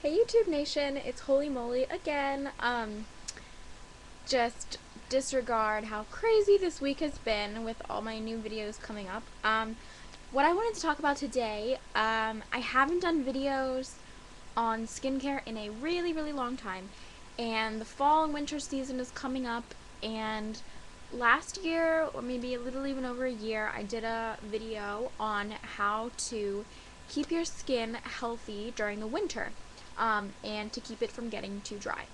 Hey YouTube Nation, it's Holy Moly again. Just disregard how crazy this week has been with all my new videos coming up. What I wanted to talk about today, I haven't done videos on skincare in a really long time, and the fall and winter season is coming up, and last year, or maybe a little even over a year, I did a video on how to keep your skin healthy during the winter, and to keep it from getting too dry.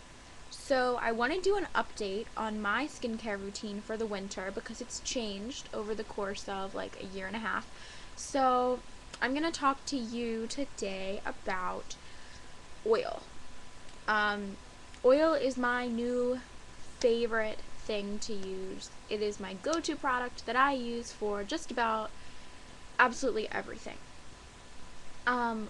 So I want to do an update on my skincare routine for the winter because it's changed over the course of like a year and a half. So I'm going to talk to you today about oil. Um, Oil is my new favorite thing to use. It is my go-to product that I use for just about absolutely everything.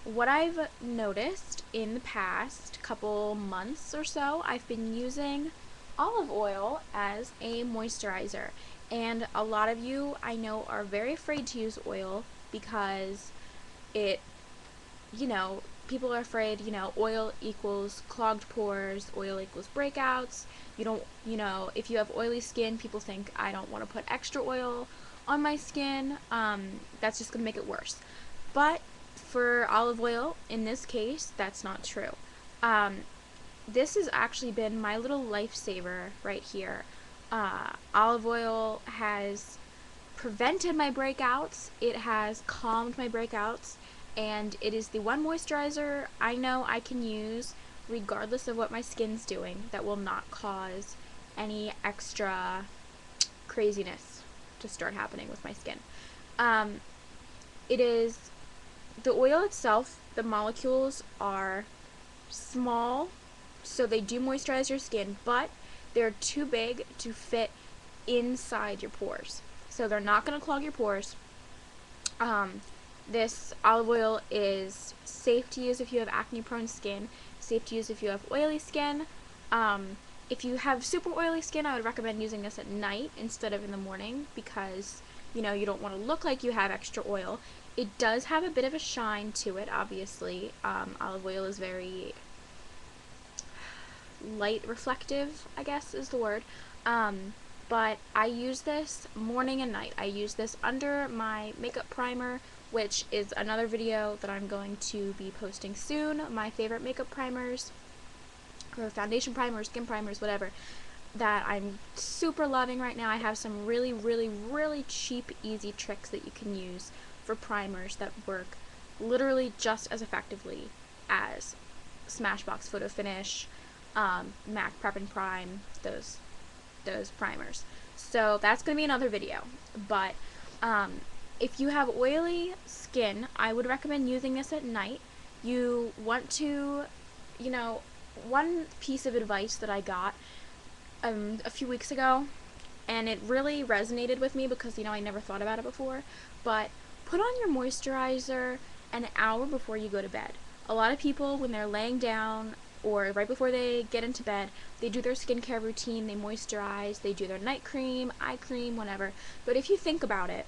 What I've noticed in the past couple months or so, I've been using olive oil as a moisturizer. And a lot of you I know are very afraid to use oil because it, people are afraid, oil equals clogged pores, oil equals breakouts. You don't, if you have oily skin, people think I don't want to put extra oil on my skin. That's just going to make it worse. But for olive oil, in this case, that's not true. Um, this has actually been my little lifesaver right here. Olive oil has prevented my breakouts, it has calmed my breakouts, and it is the one moisturizer I know I can use regardless of what my skin's doing that will not cause any extra craziness to start happening with my skin. Um, it is the oil itself, the molecules are small, so they do moisturize your skin, but they're too big to fit inside your pores. So they're not going to clog your pores. This olive oil is safe to use if you have acne prone skin, safe to use if you have oily skin. If you have super oily skin, I would recommend using this at night instead of in the morning because, you don't want to look like you have extra oil. It does have a bit of a shine to it, obviously. Olive oil is very light reflective, I guess is the word. But I use this morning and night. I use this under my makeup primer, which is another video that I'm going to be posting soon. My favorite makeup primers, or foundation primers, skin primers, whatever, that I'm super loving right now. I have some really cheap, easy tricks that you can use for primers that work literally just as effectively as Smashbox Photo Finish, MAC Prep and Prime, those primers. So that's going to be another video. But if you have oily skin, I would recommend using this at night. You want to, one piece of advice that I got a few weeks ago, and it really resonated with me because, I never thought about it before, but put on your moisturizer an hour before you go to bed. A lot of people, when they're laying down or right before they get into bed, they do their skincare routine, they moisturize, they do their night cream, eye cream, whatever. But if you think about it,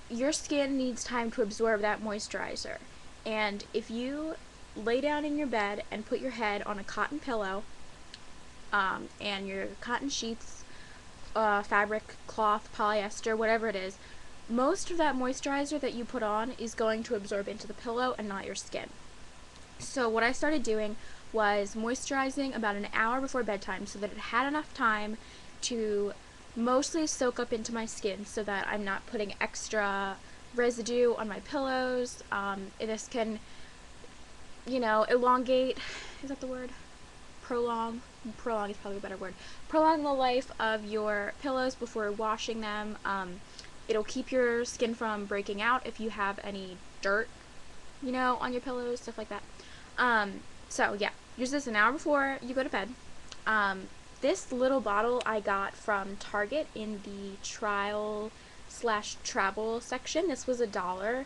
your skin needs time to absorb that moisturizer. And if you lay down in your bed and put your head on a cotton pillow, and your cotton sheets, fabric, cloth, polyester, whatever it is, most of that moisturizer that you put on is going to absorb into the pillow and not your skin. So what I started doing was moisturizing about an hour before bedtime so that it had enough time to mostly soak up into my skin so that I'm not putting extra residue on my pillows. This can, elongate, is that the word? Prolong is probably a better word. Prolong the life of your pillows before washing them. It'll keep your skin from breaking out if you have any dirt, on your pillows, stuff like that. So yeah, use this an hour before you go to bed. This little bottle I got from Target in the trial / travel section. This was $1,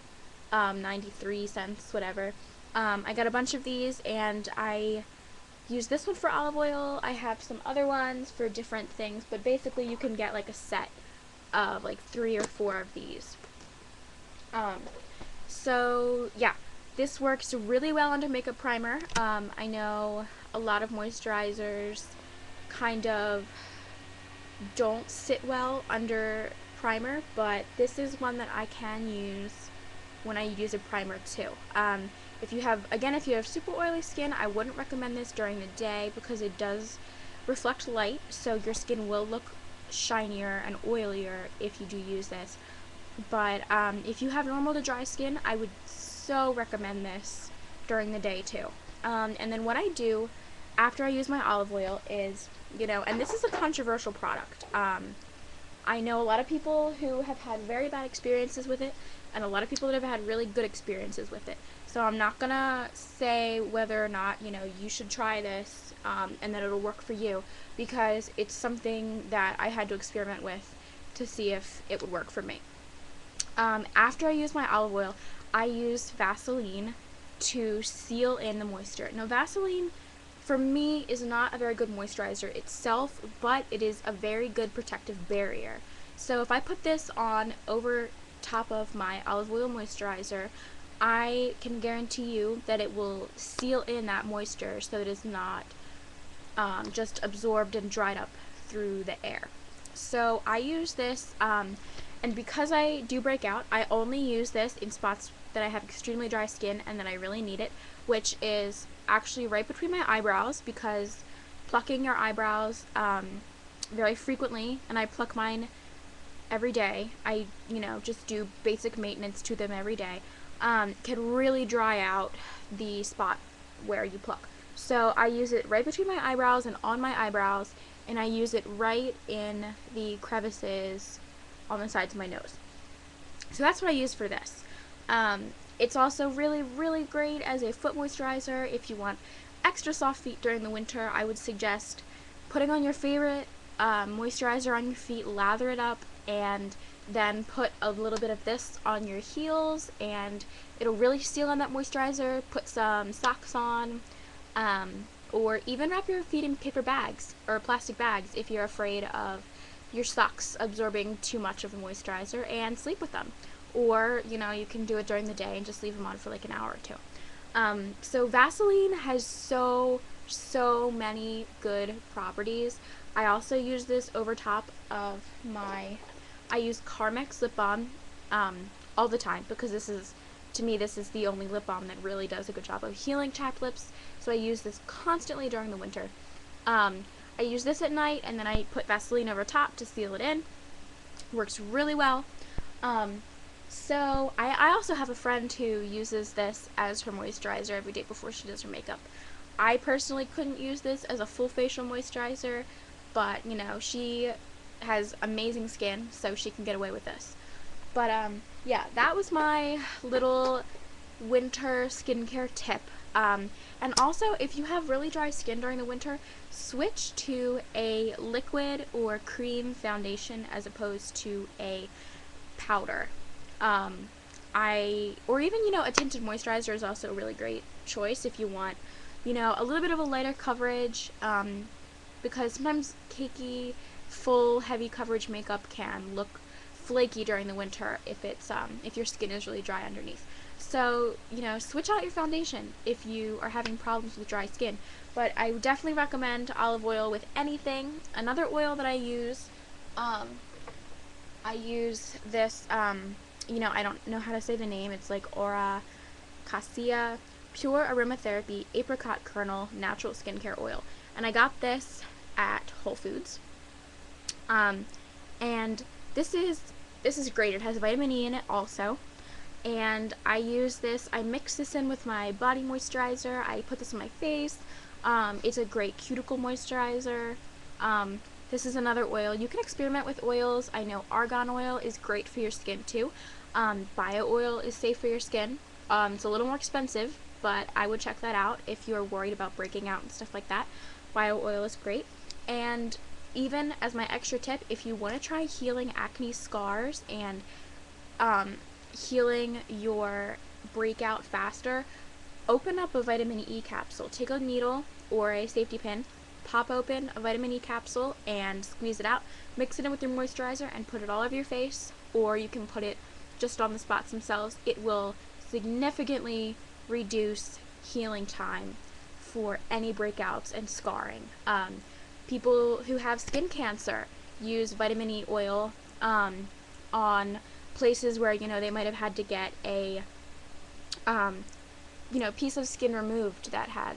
93 cents, whatever. I got a bunch of these, and I use this one for olive oil. I have some other ones for different things, but basically you can get like a set of like 3 or 4 of these. So yeah, This works really well under makeup primer. I know a lot of moisturizers kind of don't sit well under primer, but this is one that I can use when I use a primer too. If you have super oily skin, I wouldn't recommend this during the day because it does reflect light, so your skin will look shinier and oilier if you do use this. But if you have normal to dry skin, I would so recommend this during the day too. And then what I do after I use my olive oil is, and this is a controversial product. I know a lot of people who have had very bad experiences with it, and a lot of people that have had really good experiences with it. So I'm not gonna say whether or not, you should try this, and that it'll work for you, because it's something that I had to experiment with to see if it would work for me. After I use my olive oil, I use Vaseline to seal in the moisture. Now, Vaseline, for me, is not a very good moisturizer itself, but it is a very good protective barrier. So if I put this on over top of my olive oil moisturizer, I can guarantee you that it will seal in that moisture so it is not just absorbed and dried up through the air. So I use this, and because I do break out, I only use this in spots that I have extremely dry skin and that I really need it, which is actually right between my eyebrows, because plucking your eyebrows very frequently, and I pluck mine every day, I just do basic maintenance to them every day, can really dry out the spot where you pluck. So I use it right between my eyebrows and on my eyebrows, and I use it right in the crevices on the sides of my nose. So that's what I use for this. It's also really, really great as a foot moisturizer. If you want extra soft feet during the winter, I would suggest putting on your favorite moisturizer on your feet, lather it up, and then put a little bit of this on your heels, and it'll really seal on that moisturizer. Put some socks on, or even wrap your feet in paper bags or plastic bags if you're afraid of your socks absorbing too much of the moisturizer, and sleep with them. Or, you can do it during the day and just leave them on for like an hour or two. So Vaseline has so many good properties. I also use this over top of I use Carmex lip balm all the time, because to me, this is the only lip balm that really does a good job of healing chapped lips. So I use this constantly during the winter. I use this at night, and then I put Vaseline over top to seal it in. Works really well. So I also have a friend who uses this as her moisturizer every day before she does her makeup. I personally couldn't use this as a full facial moisturizer, but she has amazing skin, so she can get away with this. But yeah, that was my little winter skincare tip. And also, if you have really dry skin during the winter, switch to a liquid or cream foundation as opposed to a powder. Or even, a tinted moisturizer is also a really great choice if you want, a little bit of a lighter coverage, because sometimes cakey, full, heavy coverage makeup can look flaky during the winter if your skin is really dry underneath. So, switch out your foundation if you are having problems with dry skin. But I would definitely recommend olive oil with anything. Another oil that I use this, I don't know how to say the name. It's like Aura Cassia Pure Aromatherapy Apricot Kernel Natural Skincare Oil. And I got this at Whole Foods. And this is great. It has vitamin E in it also. And I use this, I mix this in with my body moisturizer. I put this on my face. It's a great cuticle moisturizer. This is another oil. You can experiment with oils. I know argan oil is great for your skin too. Bio oil is safe for your skin. It's a little more expensive, but I would check that out if you're worried about breaking out and stuff like that. Bio oil is great. And even as my extra tip, if you want to try healing acne scars and healing your breakout faster, open up a vitamin E capsule. Take a needle or a safety pin, pop open a vitamin E capsule and squeeze it out, mix it in with your moisturizer and put it all over your face, or you can put it just on the spots themselves. It will significantly reduce healing time for any breakouts and scarring. People who have skin cancer use vitamin E oil on places where, you know, they might have had to get a piece of skin removed that had,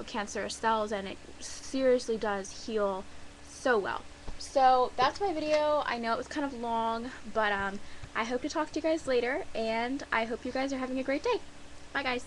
cancerous cells, and it seriously does heal so well. So that's my video. I know it was kind of long, but I hope to talk to you guys later, and I hope you guys are having a great day. Bye, guys.